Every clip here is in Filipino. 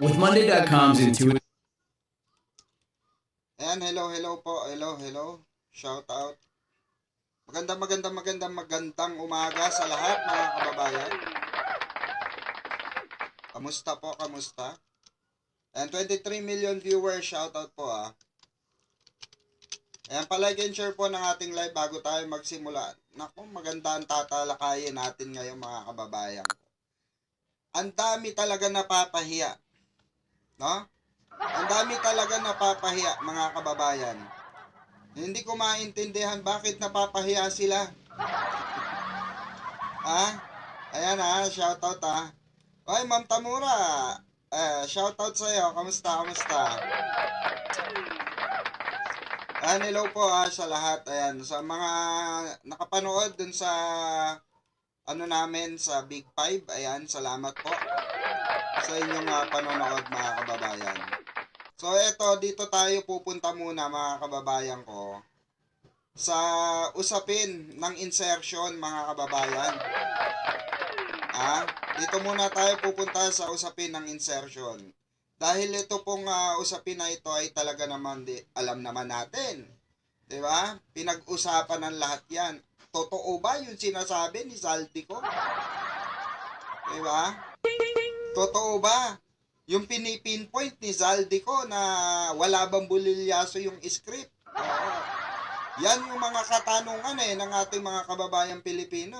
With Monday.com's intuitive. Ayan, hello po. Hello. Shout out. Magandang umaga sa lahat mga kababayan. Kamusta po? And 23 million viewers, shout out po ah. Ayan, palike and share po ng ating live bago tayo magsimula. Naku, maganda ang tatalakayin natin ngayon mga kababayan. Ang dami talaga napapahiya. No? Ang dami talaga napapahiya mga kababayan. Hindi ko maintindihan bakit napapahiya sila. Ayan shoutout Oy, Ma'am Tamura. Shoutout sa iyo. Kamusta? Hello po sa lahat. Ayan, sa mga nakapanood dun sa namin sa Big Five. Ayan, salamat po sa inyong panonood mga kababayan. So dito tayo pupunta muna mga kababayan ko sa usapin ng insertion mga kababayan. Dito muna tayo pupunta sa usapin ng insertion. Dahil ito pong usapin na ito ay talaga naman alam naman natin. 'Di ba? Pinag-usapan ng lahat 'yan. Totoo ba yung sinasabi ni Zaldico? 'Di ba? Totoo ba yung pinipinpoint ni Zaldico na wala bang bulilyaso yung script? Oo. Yan yung mga katanungan ng ating mga kababayang Pilipino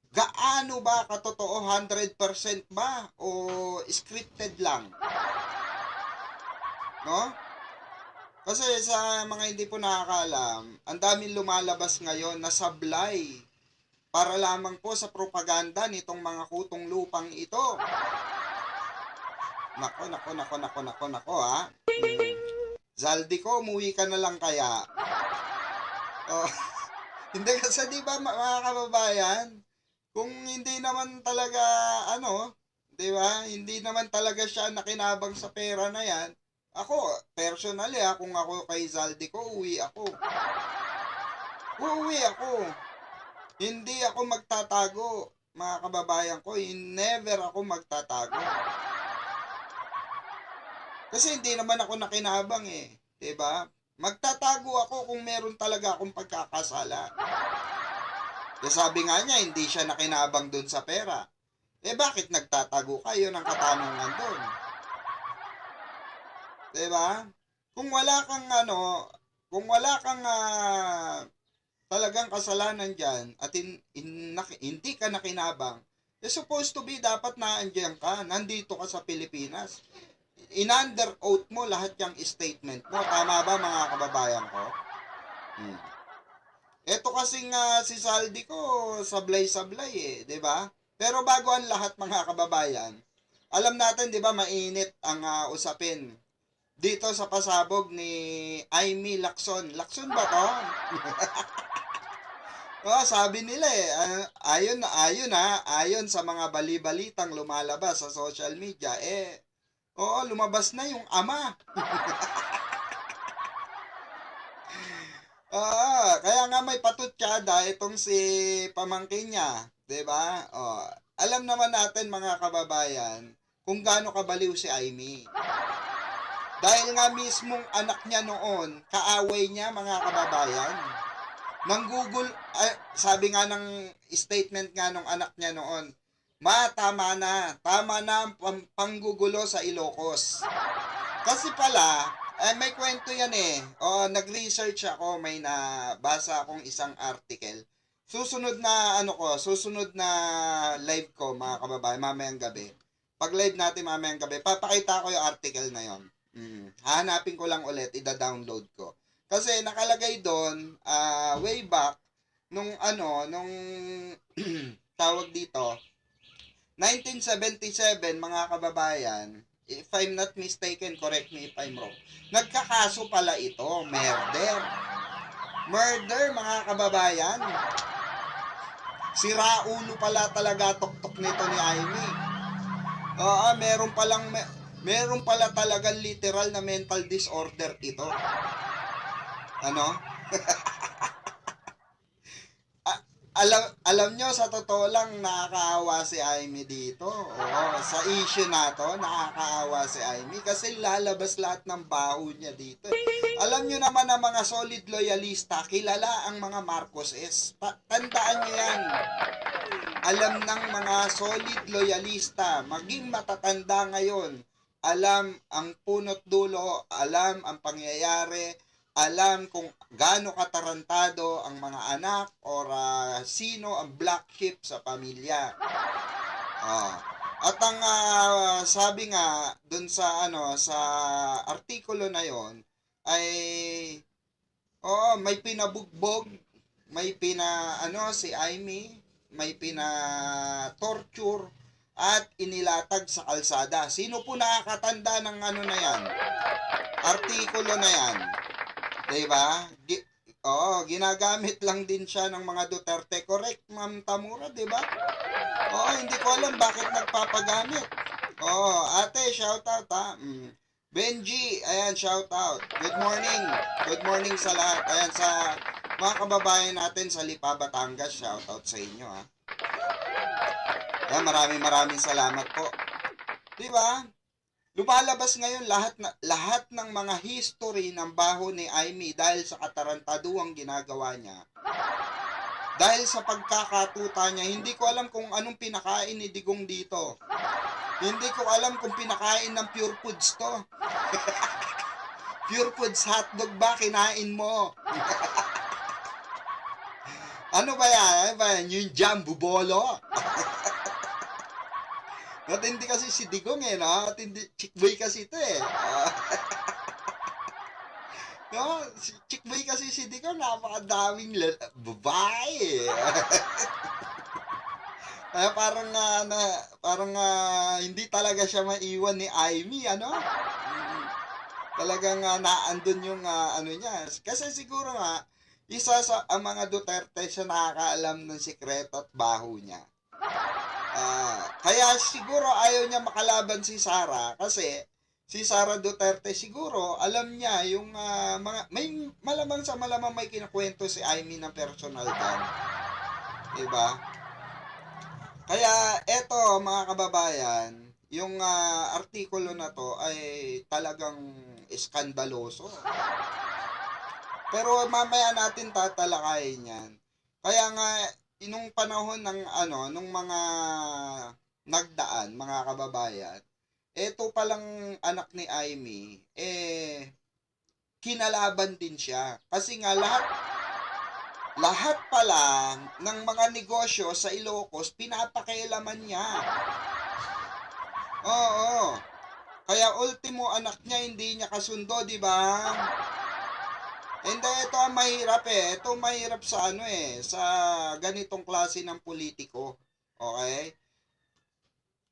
Gaano ba katotoo, 100% ba o scripted lang? No? Kasi sa mga hindi po nakakaalam, ang daming lumalabas ngayon na sablay para lamang po sa propaganda nitong mga kutong lupang ito. Nako Zaldico, umuwi ka na lang kaya. Hindi kasi di ba mga kababayan, kung hindi naman talaga di ba? Hindi naman talaga siya nakinabang sa pera na yan. Ako, personally kung ako kay Zaldico, uuwi ako. Hindi ako magtatago, mga kababayan ko. Never ako magtatago. Kasi hindi naman ako nakinabang diba? Magtatago ako kung meron talaga akong pagkakasala. Kasi sabi nga niya, hindi siya nakinabang dun sa pera. Bakit nagtatago kayo ng katanungan dun? Diba? Kung wala kang talagang kasalanan dyan at hindi ka nakinabang, supposed to be dapat naandyan ka, nandito ka sa Pilipinas. In-under oath mo lahat yung statement mo. Tama ba mga kababayan ko? Ito kasing si Zaldico, sablay-sablay di ba? Pero bago ang lahat mga kababayan, alam natin di ba mainit ang usapin dito sa pasabog ni Aimee Lacson. Lacson ba to? Sabi nila ayon sa mga bali-balitang lumalabas sa social media lumabas na yung ama. Kaya nga may patutsada itong si pamangkin niya, 'di ba? Alam naman natin mga kababayan kung gaano kabaliw si Aimee. Dahil nga mismong anak niya noon, kaaway niya mga kababayan. Sabi nga ng statement nga ng anak niya noon, tama na ang panggugulo sa Ilocos. Kasi pala, may kwento yan nag-research ako, may nabasa akong isang article. Susunod na live ko mga kababayan, mamayang gabi. Pag live natin mamayang gabi, papakita ko yung article na yon. Hahanapin ko lang ulit, ida-download ko. Kasi nakalagay doon, way back, nung tawag dito, 1977 mga kababayan, if I'm not mistaken, correct me if I'm wrong, nagkakaso pala ito, murder mga kababayan. Siraulo pala talaga tuktok nito ni Aimee. Meron pala talagang literal na mental disorder ito. alam nyo, sa totoo lang, nakakaawa si Amy dito. Oo, sa issue na to, nakakaawa si Amy kasi lalabas lahat ng baho niya dito. Alam nyo naman ang mga solid loyalista, kilala ang mga Marcoses. Tandaan nyo yan. Alam ng mga solid loyalista, maging matatanda ngayon, alam ang punot dulo, alam ang pangyayari, alam kung gaano katarantado ang mga anak or sino ang black sheep sa pamilya. At ang sabi nga dun sa sa artikulo na yon ay may pinabugbog, may si Amy, may torture at inilatag sa kalsada. Sino po nakakatanda ng na yan? Artikulo na yan. Diba? Ginagamit lang din siya ng mga Duterte. Correct, Ma'am Tamura, diba? Hindi ko alam bakit nagpapagamit. Ate, shout out ha. Benji, ayan, shout out. Good morning. Good morning sa lahat. Ayan, sa mga kababayan natin sa Lipa, Batangas, shout out sa inyo ha. Ayan, maraming salamat po. Diba? Lumalabas ngayon lahat ng mga history ng baho ni Amy dahil sa katarantaduang ginagawa niya. Dahil sa pagkakatuta niya, hindi ko alam kung anong pinakain ni Digong dito. Hindi ko alam kung pinakain ng Pure Foods to. Pure Foods hotdog ba kinain mo? Ano ba yan? Yung Jumbo Bolo? Matindi kasi si Digong no? Matindi, chickboy kasi ito no? Chickboy kasi si Digong, napakadaming babae Kaya parang hindi talaga siya maiwan ni Amy, Talagang naandun yung niya. Kasi siguro isa sa ang mga Duterte siya nakakaalam ng sikreto at baho niya. Kaya siguro ayaw niya makalaban si Sara kasi si Sara Duterte siguro alam niya yung may malamang may kinakwento si Amy ng personal dyan. Diba? Kaya eto mga kababayan, yung artikulo na to ay talagang iskandaloso. Pero mamaya natin tatalakayin yan. Kaya nga nung panahon ng nung mga nagdaan, mga kababayan, eto palang anak ni Amy, kinalaban din siya. Kasi nga lahat pala ng mga negosyo sa Ilocos, pinapakialaman niya. Oo. Kaya ultimo anak niya hindi niya kasundo, di ba? Hindi, ito ang mahirap Ito mahirap sa sa ganitong klase ng politiko. Okay?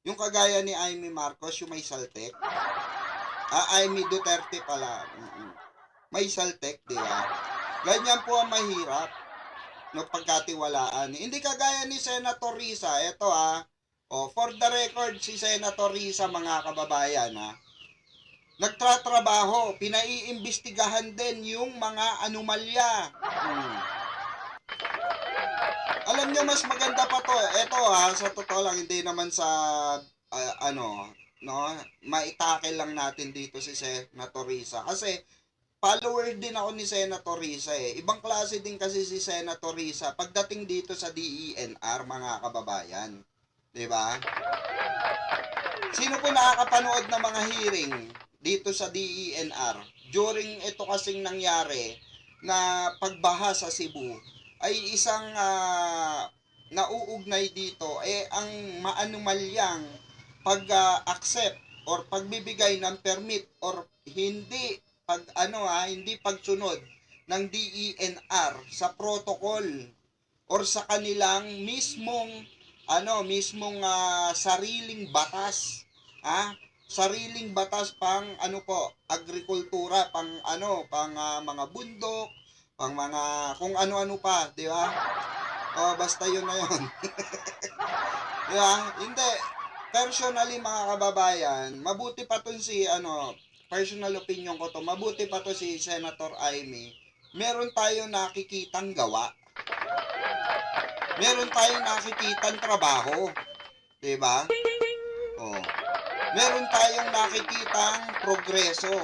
Yung kagaya ni Amy Marcos, yung may saltek. Amy Duterte pala. May saltek, di ba? Ganyan po ang mahirap no pagkatiwalaan. Hindi kagaya ni Senator Risa. Ito for the record, si Senator Risa, mga kababayan nagtratrabaho, pinaiimbestigahan din yung mga anomalya. Alam nyo, mas maganda pa to. Ito sa totoo lang, hindi naman sa maitakel lang natin dito si Senator Risa. Kasi follower din ako ni Senator Risa Ibang klase din kasi si Senator Risa pagdating dito sa DENR, mga kababayan. Diba? Sino po nakakapanood ng mga hearing dito sa DENR during ito kasing nangyari na pagbaha sa Cebu ay isang nauugnay dito ang maanumalyang pag-accept or pagbibigay ng permit or hindi hindi pagsunod ng DENR sa protocol or sa kanilang mismong sariling batas sariling batas pang agrikultura, pang mga bundok, pang mga kung ano-ano pa, di ba? Basta yun na yun. Di ba? Hindi. Personally, mga kababayan, mabuti pa to personal opinion ko to, mabuti pa to si Senator Amy. Meron tayo nakikitang gawa. Meron tayong nakikitang trabaho, 'di ba? Oh. Meron tayong nakikitang progreso.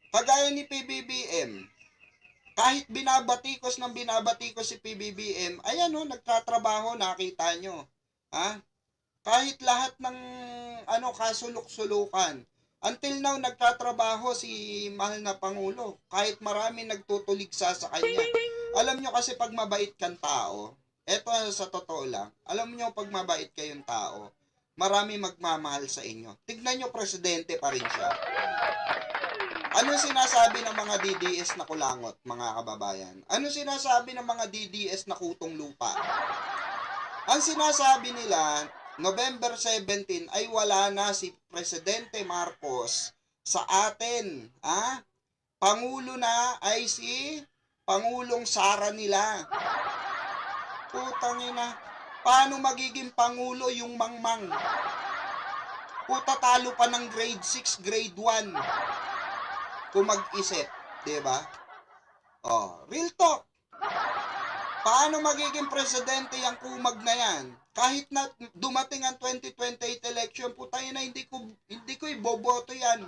Kagaya ni PBBM, kahit binabatikos si PBBM, ayan o, nagtatrabaho, nakita nyo. Ha? Kahit lahat ng kasulok-sulukan, until now, nagtatrabaho si mahal na Pangulo. Kahit marami nagtutuligsa sa kanya. Alam nyo kasi pag mabait kang tao, eto sa totoo lang, alam nyo pag mabait kayong tao, marami magmamahal sa inyo. Tignan nyo, presidente pa rin siya. Ano sinasabi ng mga DDS na kulangot, mga kababayan? Ano sinasabi ng mga DDS na kutong lupa? Ang sinasabi nila, November 17 ay wala na si Presidente Marcos sa atin. Pangulo na ay si Pangulong Sara nila. Putang ina. Paano magiging Pangulo yung mangmang? Puta, talo pa ng grade 6, grade 1. Kung mag-isip, 'di ba? Real talk. Paano magiging presidente yung kumag na yan? Kahit na dumating ang 2028 election, putay na hindi ko iboboto yan.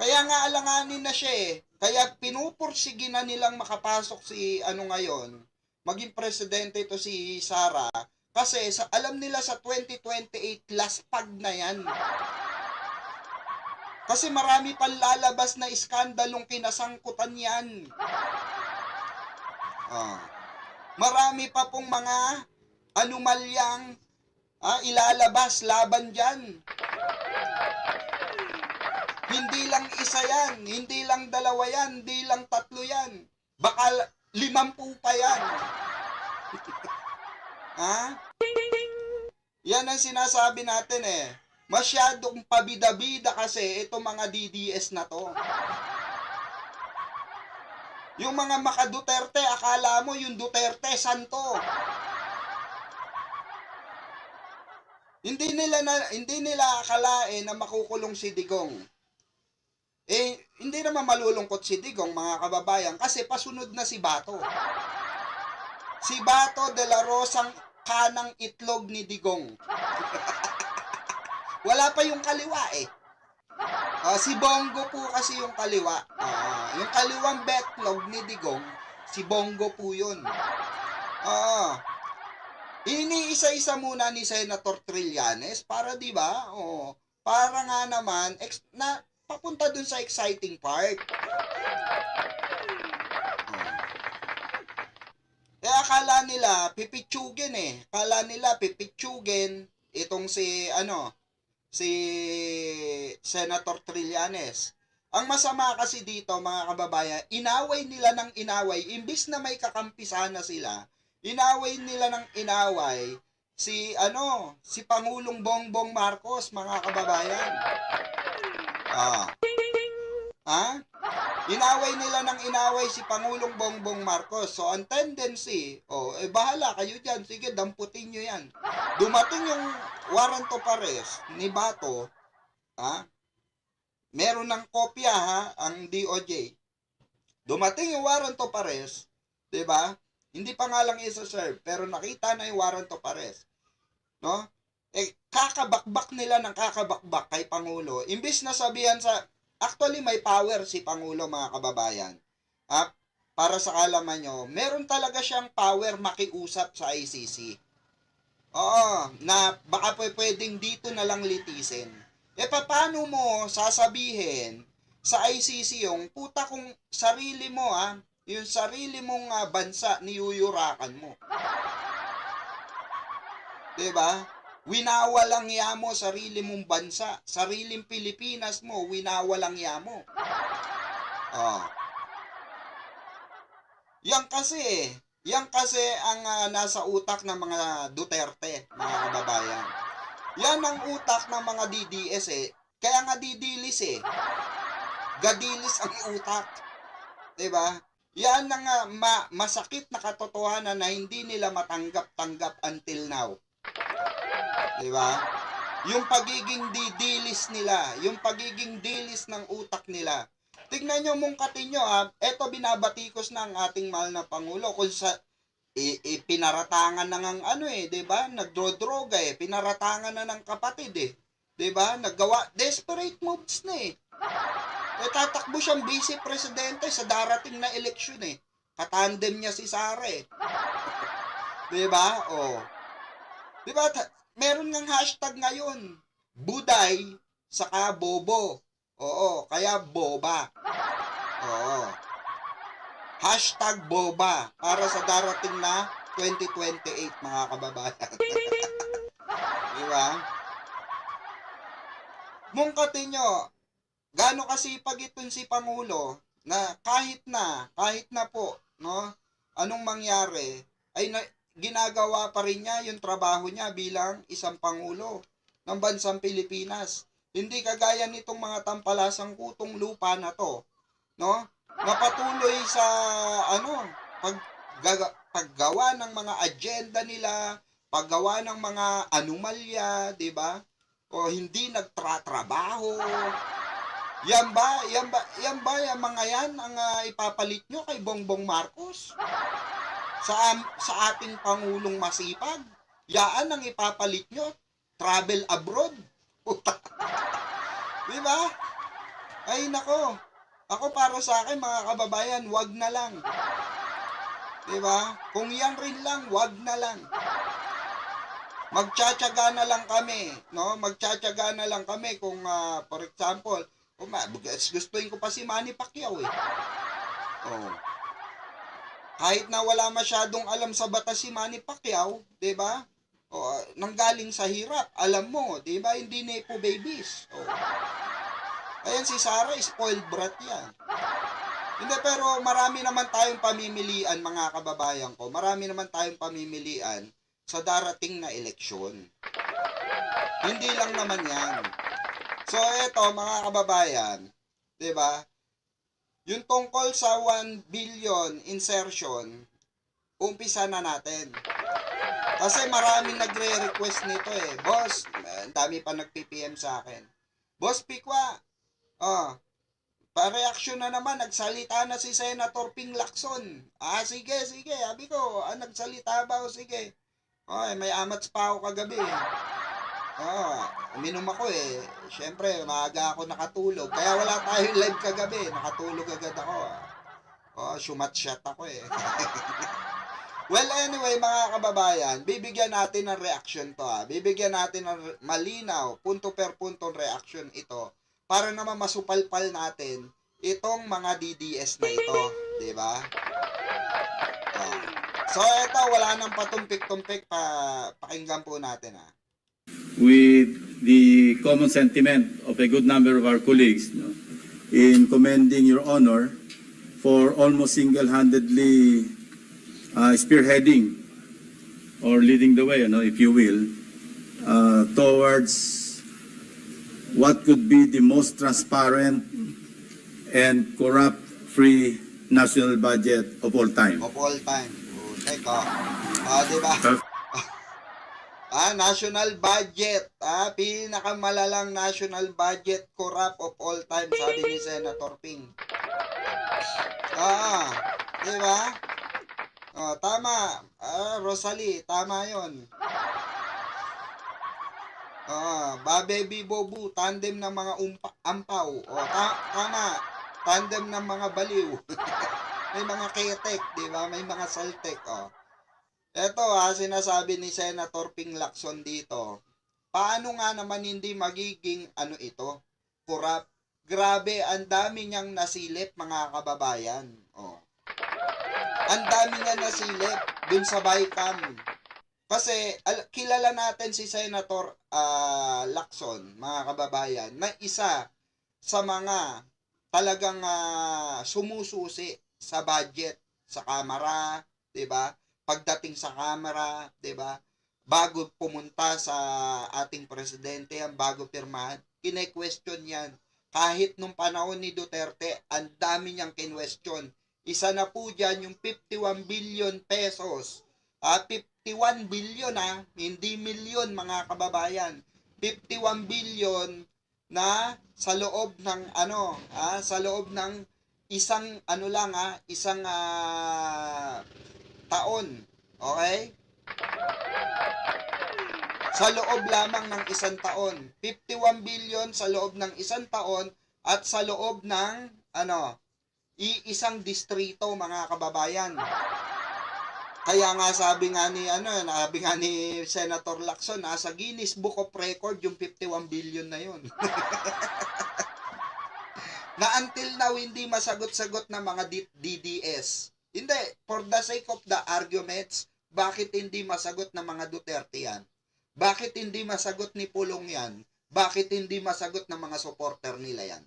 Kaya nga alanganin na siya eh. Kaya pinupursige na nilang makapasok si ngayon, maging presidente ito si Sara, kasi alam nila sa 2028 laspag na yan. Kasi marami pang lalabas na iskandalong kinasangkutan yan. Marami pa pong mga anomalyang ilalabas laban dyan. Hindi lang isa yan, hindi lang dalawa yan, hindi lang 3 yan. Baka 50 pa yan. Yan ang sinasabi natin eh. Masyadong pabida-bida kasi itong mga DDS na to. Yung mga maka-Duterte, akala mo yung Duterte, santo. Hindi nila akalain na makukulong si Digong. Hindi naman malulungkot si Digong, mga kababayan, kasi pasunod na si Bato. Si Bato de la Rosang kanang itlog ni Digong. Wala pa yung kaliwa eh. Si Bongo po kasi yung kaliwa. Yung kaliwang betlog ni Digong, si Bongo po yun. Iniisa-isa muna ni Senator Trillanes para 'di ba? Para nga naman na papunta dun sa exciting part. Akala nila pipitsugin eh. Akala nila pipitsugin itong si Senator Trillanes. Ang masama kasi dito, mga kababayan, inaway nila ng inaway, imbis na may kakampi sana sila, inaway nila ng inaway si Pangulong Bongbong Marcos, mga kababayan. Inaway nila ng inaway si Pangulong Bongbong Marcos. So, ang tendency, bahala kayo dyan. Sige, damputin nyo yan. Dumating yung warrant of arrest ni Bato, meron ng kopya ang DOJ. Dumating yung warrant of arrest, 'di ba? Hindi pa nga lang isa-serve, pero nakita na yung warrant of arrest. No? Kakabakbak nila ng kakabakbak kay Pangulo. Imbis na sabihan actually may power si Pangulo, mga kababayan. Para sa kalaman nyo, meron talaga siyang power makiusap sa ICC. Na baka pwedeng dito na lang litisin. Paano mo sasabihin sa ICC yung puta kung sarili mo yung sarili mong bansa niyuyurakan mo? 'Di ba? Winawalang ya mo sarili mong bansa, sariling Pilipinas mo, winawalang ya mo. Yan kasi ang nasa utak ng mga Duterte, mga kababayan. Yan ang utak ng mga DDS eh. Kaya nga didilis eh. Gadilis ang utak. 'Di ba? Yan ang masakit na katotohanan na hindi nila matanggap-tanggap until now. 'Di ba? Yung pagiging didilis nila, yung pagiging dilis ng utak nila. Tignan nyo, mungkatin nyo eto binabatikos ng ating mahal na Pangulo Pinaratangan na ng ano 'di ba? Nagdrodroga pinaratangan na ng kapatid 'di ba? Naggawa desperate moves na tatakbo siyang vice presidente sa darating na eleksyon Katandem niya si Sara 'Di ba? Oh. 'Di ba? Meron ngang hashtag ngayon. Buday saka bobo. Oo, kaya boba. Oo. Hashtag boba para sa darating na 2028 mga kababayan. Di ba? Mungkatin nyo, gaano kasipag itong si Pangulo na kahit na po, no, anong mangyari, ay ginagawa pa rin niya yung trabaho niya bilang isang Pangulo ng bansang Pilipinas. Hindi kagaya nitong mga tampalasang kutong lupa na to, no? Napatuloy sa paggawa ng mga agenda nila, paggawa ng mga anomalya, 'di ba? O hindi nagtratrabaho. Yan ba yung mga yan ang ipapalit nyo kay Bongbong Marcos? Sa ating pangulong masipag, yaan ang ipapalit nyo, travel abroad. 'Di ba? Ay nako. Ako para sa akin mga kababayan, wag na lang. 'Di ba? Kung yan rin lang, wag na lang. Magtsatsaga na lang kami, no? Magtsatsaga na lang kami kung for example, gustuin ko pa si Manny Pacquiao Oh. Kahit na wala masyadong alam sa batas si Manny Pacquiao, 'di ba? Nanggaling sa hirap, alam mo, 'di ba? Hindi nepo babies. Ayan si Sara, spoiled brat yan. Hindi, pero marami naman tayong pamimilian, mga kababayan ko. Marami naman tayong pamimilian sa darating na eleksyon. Hindi lang naman yan. So, eto, mga kababayan, 'di ba? Yung tungkol sa 1 billion insertion, umpisa na natin. Kasi maraming nagre-request nito Boss, ang dami pa nag-PPM sa akin. Boss Pikwa, pa-reaction na naman, nagsalita na si Senator Ping Lacson. Sige, sabi ko, nagsalita ba o sige. May amats pa ako kagabi. Uminom ako Siyempre, maaga ako nakatulog. Kaya wala tayong live kagabi. Nakatulog agad ako. Shumat-shot ako Well, anyway, mga kababayan, bibigyan natin ng reaction to Bibigyan natin ng malinaw, punto per punto reaction ito para naman masupalpal natin itong mga DDS na ito, 'di ba? So ito, wala nang patumpik-tumpik, pakinggan po natin With the common sentiment of a good number of our colleagues in commending Your Honor for almost single-handedly spearheading or leading the way, if you will, towards what could be the most transparent and corrupt-free national budget of all time. Of all time. Teka. Diba? National budget. Pinakamalalang national budget corrupt of all time, sabi ni Senator Ping. Diba? Tama. Rosalie, tama yon. Babebi Bobu, tandem ng mga ampaw. Tama. Tandem ng mga baliw. May mga ketek, di ba? May mga saltek. Ito sinasabi ni Senator Ping Lacson dito. Paano nga naman hindi magiging ito? Corrupt. Grabe, ang dami niyang nasilip, mga kababayan. Ang dami niya nasilip dun sa Bicam. Kasi kilala natin si Senator Lacson, mga kababayan, na isa sa mga talagang sumususi sa budget sa Kamara, 'di ba? Pagdating sa Kamara, 'di ba? Bago pumunta sa ating presidente, ang bago pirmahan, kine-question 'yan. Kahit nung panahon ni Duterte, ang dami niyang kinwestiyon. Isa na po diyan yung 51 billion pesos. 51 billion hindi milyon, mga kababayan. 51 billion na sa loob ng sa loob ng isang isang taon, Okay? Sa loob lamang ng isang taon. 51 billion sa loob ng isang taon at sa loob ng iisang distrito, mga kababayan. Kaya nga sabi nga ni Senator Lacson, nasa Guinness Book of Record yung 51 billion na yun. Na until now hindi masagot-sagot ng mga DDS. Hindi, for the sake of the arguments, bakit hindi masagot ng mga Duterte yan? Bakit hindi masagot ni Pulong yan? Bakit hindi masagot ng mga supporter nila yan?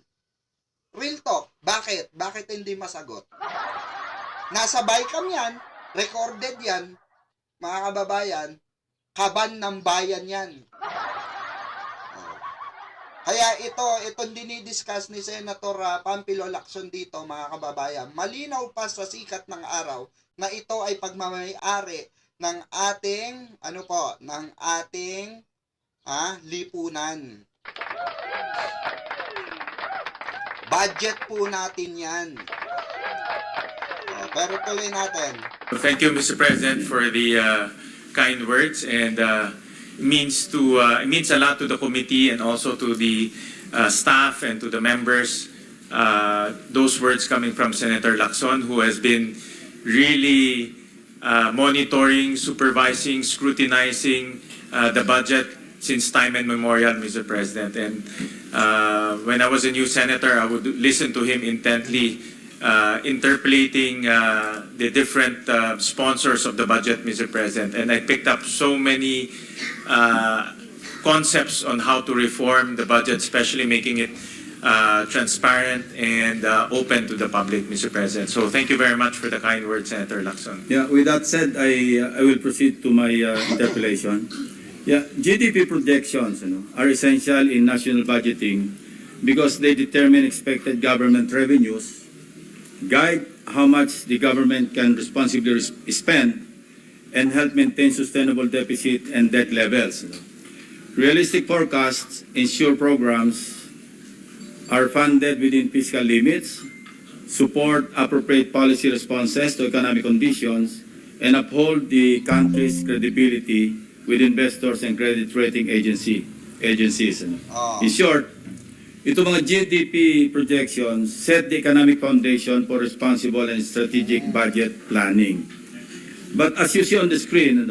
Real talk, bakit? Bakit hindi masagot? Nasa Bicam yan, recorded yan, mga kababayan, kaban ng bayan yan. Kaya itong dinidiscuss ni Senator Pampilo Lacson dito, mga kababayan, malinaw pa sa sikat ng araw na ito ay pagmamayari ng ating lipunan. Budget po natin 'yan. Pero tuloy natin. Thank you, Mr. President, for the kind words, and it means a lot to the committee and also to the staff and to the members. Those words coming from Senator Lacson, who has been really monitoring, supervising, scrutinizing the budget since time immemorial, Mr. President. And when I was a new senator, I would listen to him intently, interpolating the different sponsors of the budget, Mr. President. And I picked up so many concepts on how to reform the budget, especially making it transparent and open to the public, Mr. President. So thank you very much for the kind words, Senator Lacson. Yeah, with that said, I will proceed to my interpellation. Yeah, GDP projections are essential in national budgeting because they determine expected government revenues, guide how much the government can responsibly spend, and help maintain sustainable deficit and debt levels. Realistic forecasts ensure programs are funded within fiscal limits, support appropriate policy responses to economic conditions, and uphold the country's credibility with investors and credit rating agencies. In short, ito mga GDP projections set the economic foundation for responsible and strategic budget planning. But as you see on the screen,